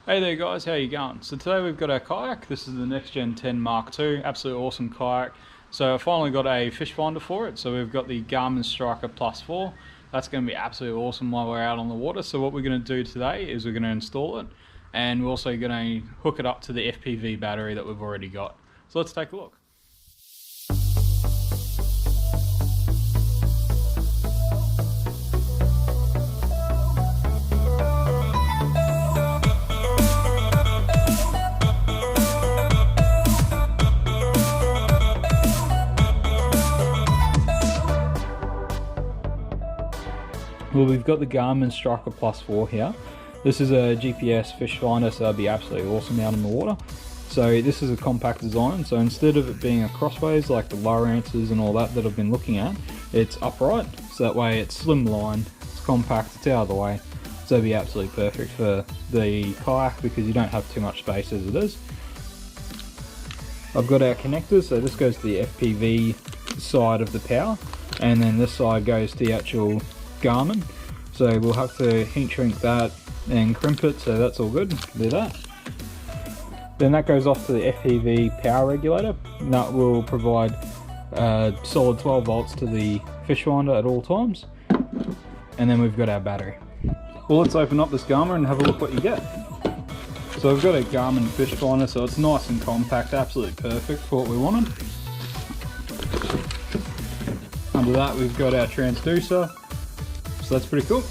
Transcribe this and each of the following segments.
Hey there guys, how you going? So today we've got our kayak. This is the Next Gen 10 Mark II, absolutely awesome kayak. So I finally got a fish finder for it. So we've got the Garmin Striker Plus 4. That's going to be absolutely awesome while we're out on the water. So what we're going to do today is we're going to install it, and we're also going to hook it up to the FPV battery that we've already got. So let's take a look. Well, we've got the Garmin Striker Plus 4 here. This is a GPS fish finder, so that'd be absolutely awesome out in the water. So this is a compact design, so instead of it being a crossways like the Lowrancers and all that I've been looking at, it's upright, so that way it's slimline, it's compact, it's out of the way. So it'd be absolutely perfect for the kayak because you don't have too much space as it is. I've got our connectors, so this goes to the FPV side of the power, and then this side goes to the actual Garmin. So we'll have to heat shrink that and crimp it, so that's all good. Do that. Then that goes off to the FPV power regulator, and that will provide solid 12 volts to the fish finder at all times. And then we've got our battery. Well, let's open up this Garmin and have a look what you get. So we've got a Garmin fish finder, so it's nice and compact, absolutely perfect for what we wanted. Under that we've got our transducer. So that's pretty cool.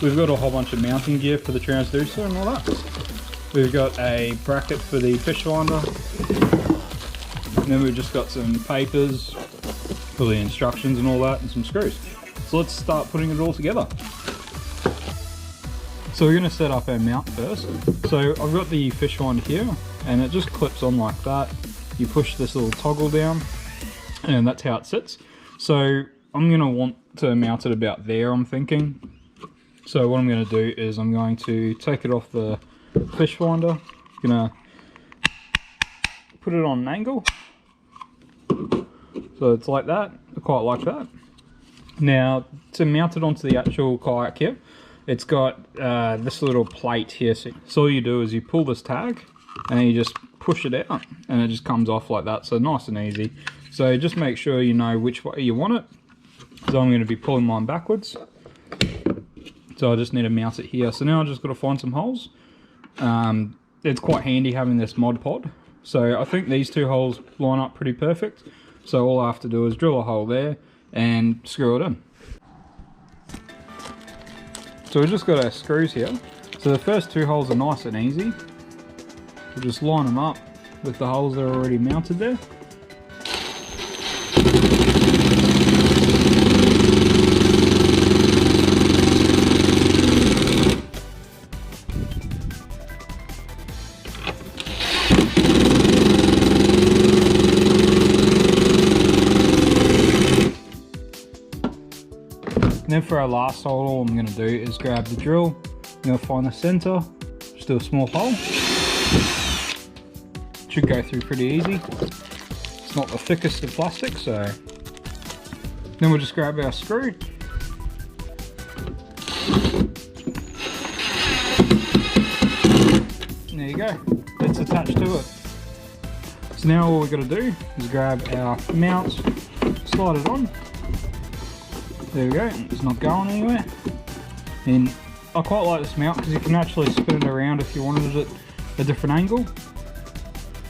We've got a whole bunch of mounting gear for the transducer and all that. We've got a bracket for the fish finder. And then we've just got some papers for the instructions and all that, and some screws. So let's start putting it all together. So we're going to set up our mount first. So I've got the fish finder here, and it just clips on like that. You push this little toggle down, and that's how it sits. So I'm going to want to mount it about there, I'm thinking. So what I'm going to do is I'm going to take it off the fish finder. I'm going to put it on an angle. So it's like that, quite like that. Now to mount it onto the actual kayak here, it's got this little plate here. So all you do is you pull this tag and then you just push it out and it just comes off like that. So nice and easy. So just make sure you know which way you want it. So I'm going to be pulling mine backwards. So I just need to mount it here. So now I've just got to find some holes. It's quite handy having this Mod Pod. So I think these two holes line up pretty perfect. So all I have to do is drill a hole there and screw it in. So we've just got our screws here. So the first two holes are nice and easy. We'll just line them up with the holes that are already mounted there. And then for our last hole, all I'm going to do is grab the drill. I'm going to find the center, just do a small hole. Should go through pretty easy. It's not the thickest of plastic, so. Then we'll just grab our screw. And there you go, it's attached to it. So now all we've got to do is grab our mount, slide it on. There we go, it's not going anywhere. And I quite like this mount because you can actually spin it around if you wanted it a different angle.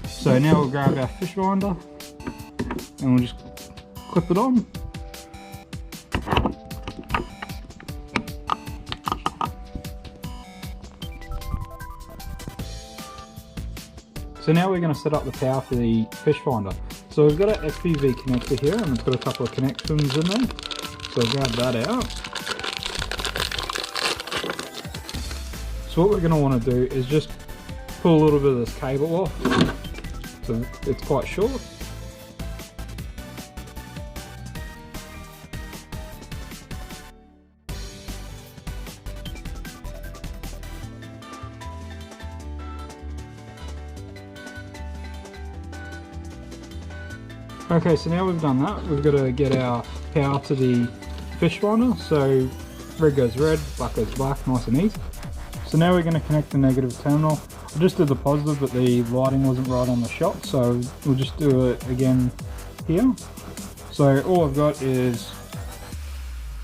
So now we'll grab our fish finder and we'll just clip it on. So now we're going to set up the power for the fish finder. So we've got an FPV connector here and it's got a couple of connections in there. So I'll grab that out. So what we're going to want to do is just pull a little bit of this cable off. So it's quite short. Okay, so now we've done that, we've got to get our power to the fish finder. So red goes red, black goes black, nice and easy. So So now we're going to connect the negative terminal. I just did the positive, but the lighting wasn't right on the shot, so we'll just do it again here. So all I've got is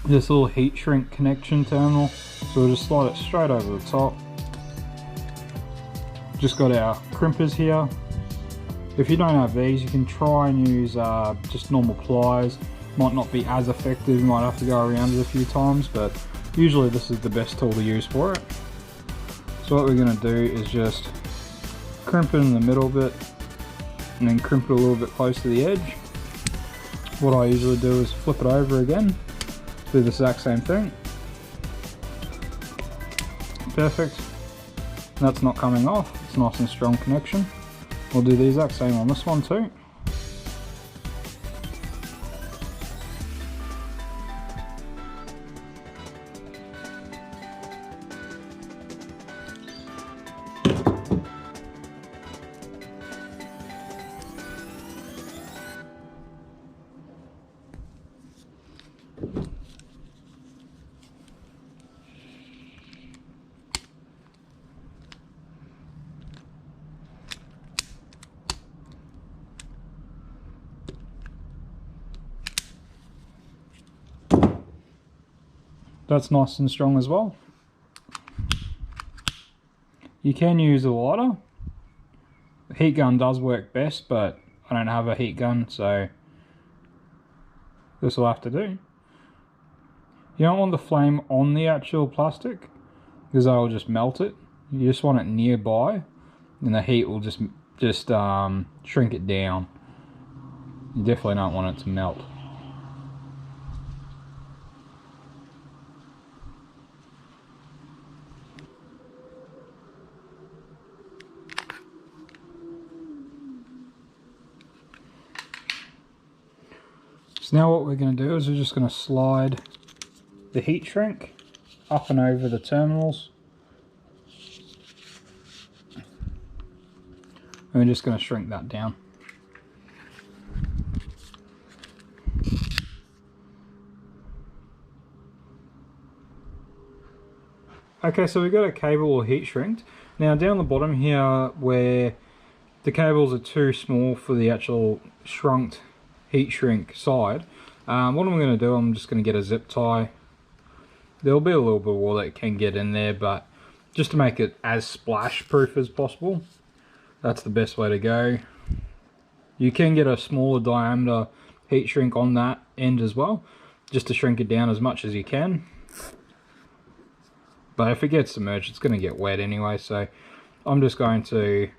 this little heat shrink connection terminal, so we'll just slide it straight over the top. Just got our crimpers here. If you don't have these, you can try and use just normal pliers. Might not be as effective, you might have to go around it a few times, but usually this is the best tool to use for it. So what we're going to do is just crimp it in the middle a bit, and then crimp it a little bit close to the edge. What I usually do is flip it over again, do the exact same thing. Perfect. That's not coming off, it's a nice and strong connection. We'll do the exact same on this one too. That's nice and strong as well. You can use a lighter. The heat gun does work best, but I don't have a heat gun, so this will have to do. You don't want the flame on the actual plastic, because that will just melt it. You just want it nearby, and the heat will just shrink it down. You definitely don't want it to melt. So now what we're going to do is we're just going to slide the heat shrink up and over the terminals. And we're just going to shrink that down. Okay, so we've got a cable all heat shrinked. Now down the bottom here where the cables are too small for the actual shrunked heat shrink side, what I'm going to do, I'm just going to get a zip tie. There'll be a little bit of water that can get in there, but just to make it as splash proof as possible, that's the best way to go. You can get a smaller diameter heat shrink on that end as well, just to shrink it down as much as you can. But if it gets submerged, it's going to get wet anyway, so I'm just going to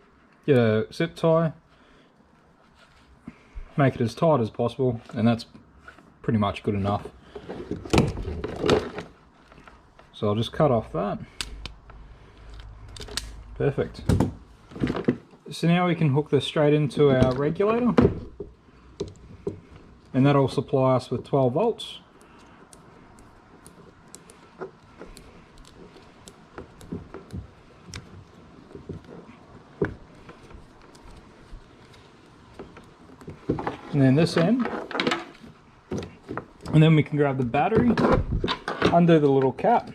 get a zip tie, make it as tight as possible, and that's pretty much good enough. So I'll just cut off that. Perfect. So now we can hook this straight into our regulator, and that'll supply us with 12 volts. And then this end, and then we can grab the battery, undo the little cap,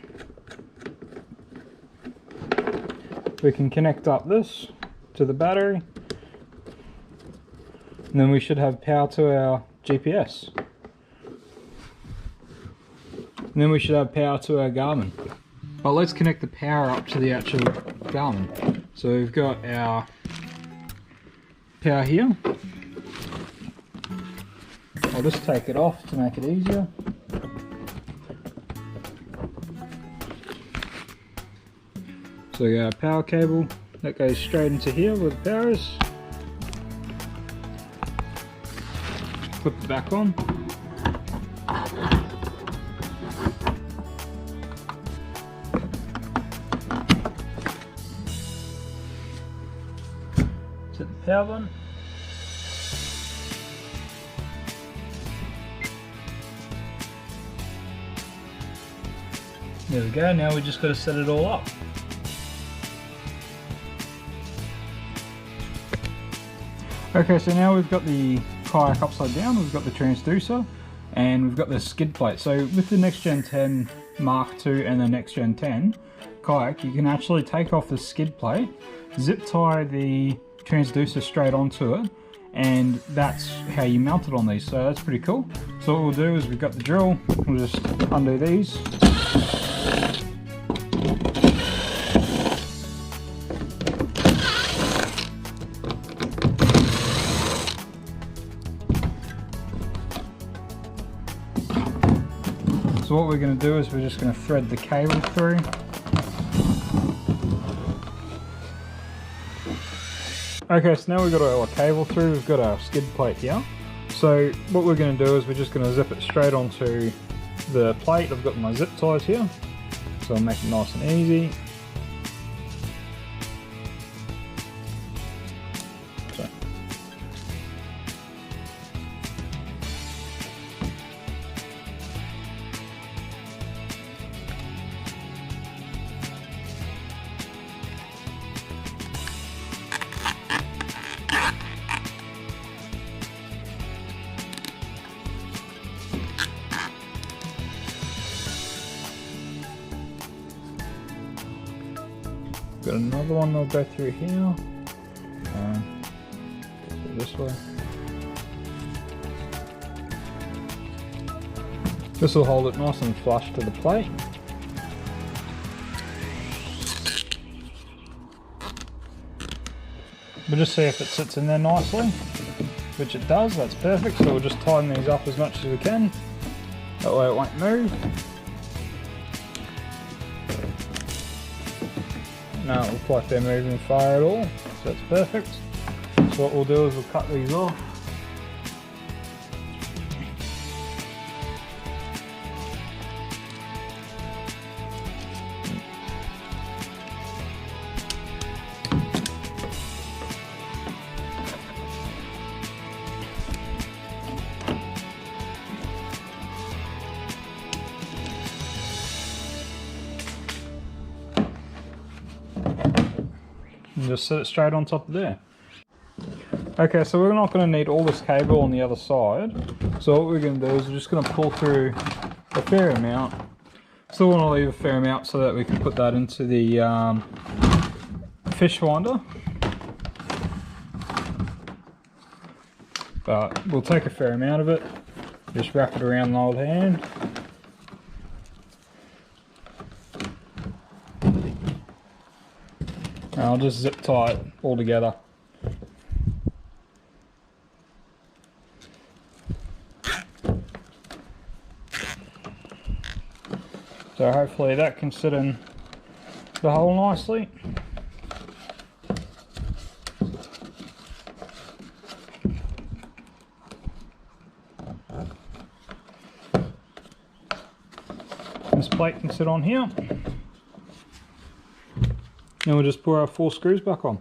we can connect up this to the battery, and then we should have power to our GPS, and then we should have power to our Garmin. But let's connect the power up to the actual Garmin. So we've got our power here. I'll just take it off to make it easier. So we got a power cable that goes straight into here where the power is. Flip it back on. Set the power button. There we go, now we just got to set it all up. Okay, so now we've got the kayak upside down, we've got the transducer, and we've got the skid plate. So with the Next Gen 10 Mark II and the Next Gen 10, kayak, you can actually take off the skid plate, zip tie the transducer straight onto it, and that's how you mount it on these. So that's pretty cool. So what we'll do is we've got the drill, we'll just undo these. So what we're going to do is we're just going to thread the cable through. Okay, so now we've got our cable through, we've got our skid plate here. So what we're going to do is we're just going to zip it straight onto the plate. I've got my zip ties here, so I'll make it nice and easy. Got another one that'll go through here, this way. This will hold it nice and flush to the plate. We'll just see if it sits in there nicely, which it does. That's perfect. So we'll just tighten these up as much as we can, that way it won't move. No, it looks like they're moving far at all, so that's perfect. So what we'll do is we'll cut these off. And just set it straight on top of there. Okay, so we're not going to need all this cable on the other side. So what we're going to do is we're just going to pull through a fair amount. Still want to leave a fair amount so that we can put that into the fish finder. But we'll take a fair amount of it, just wrap it around the old hand. And I'll just zip tie it all together. So hopefully that can sit in the hole nicely. This plate can sit on here. Then we'll just put our 4 screws back on.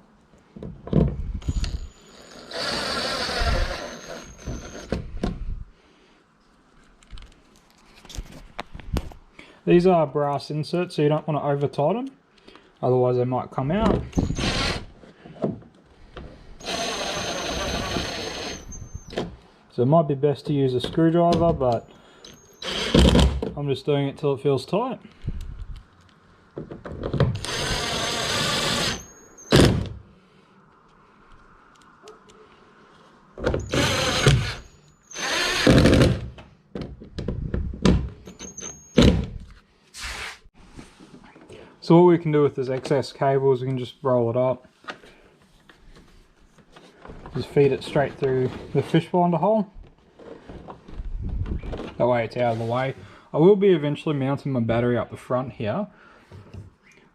These are brass inserts, so you don't want to over tighten, otherwise they might come out. So it might be best to use a screwdriver, but I'm just doing it till it feels tight. So what we can do with this excess cable is we can just roll it up. Just feed it straight through the fish finder hole. That way it's out of the way. I will be eventually mounting my battery up the front here.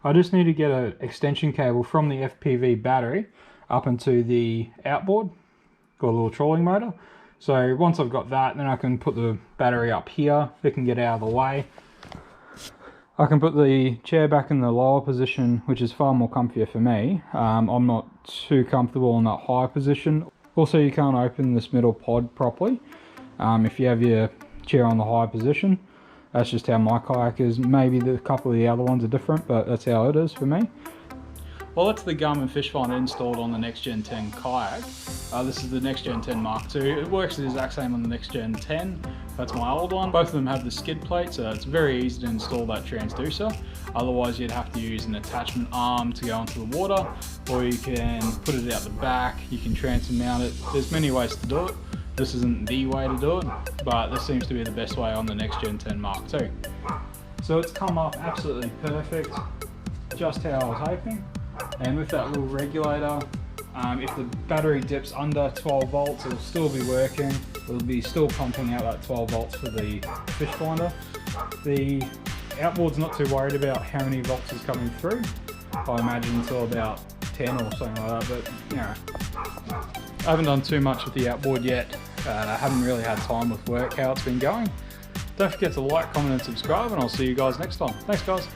I just need to get an extension cable from the FPV battery up into the outboard. Got a little trolling motor. So once I've got that, then I can put the battery up here. It can get out of the way. I can put the chair back in the lower position, which is far more comfier for me. I'm not too comfortable in that high position. Also, you can't open this middle pod properly if you have your chair on the high position. That's just how my kayak is. Maybe a couple of the other ones are different, but that's how it is for me. Well, that's the Garmin Fish Finder installed on the Next Gen 10 kayak. This is the Next Gen 10 Mark II. It works the exact same on the Next Gen 10. That's my old one. Both of them have the skid plate, so it's very easy to install that transducer. Otherwise you'd have to use an attachment arm to go into the water, or you can put it out the back, you can transfer mount it. There's many ways to do it. This isn't the way to do it, but this seems to be the best way on the Next Gen 10 Mark II. So it's come up absolutely perfect, just how I was hoping. And with that little regulator, if the battery dips under 12 volts, it'll still be working. It'll be still pumping out that 12 volts for the fish finder. The outboard's not too worried about how many volts is coming through. I imagine until about 10 or something like that, but you know, I haven't done too much with the outboard yet. I haven't really had time with work, how it's been going. Don't forget to like, comment and subscribe, and I'll see you guys next time. Thanks guys.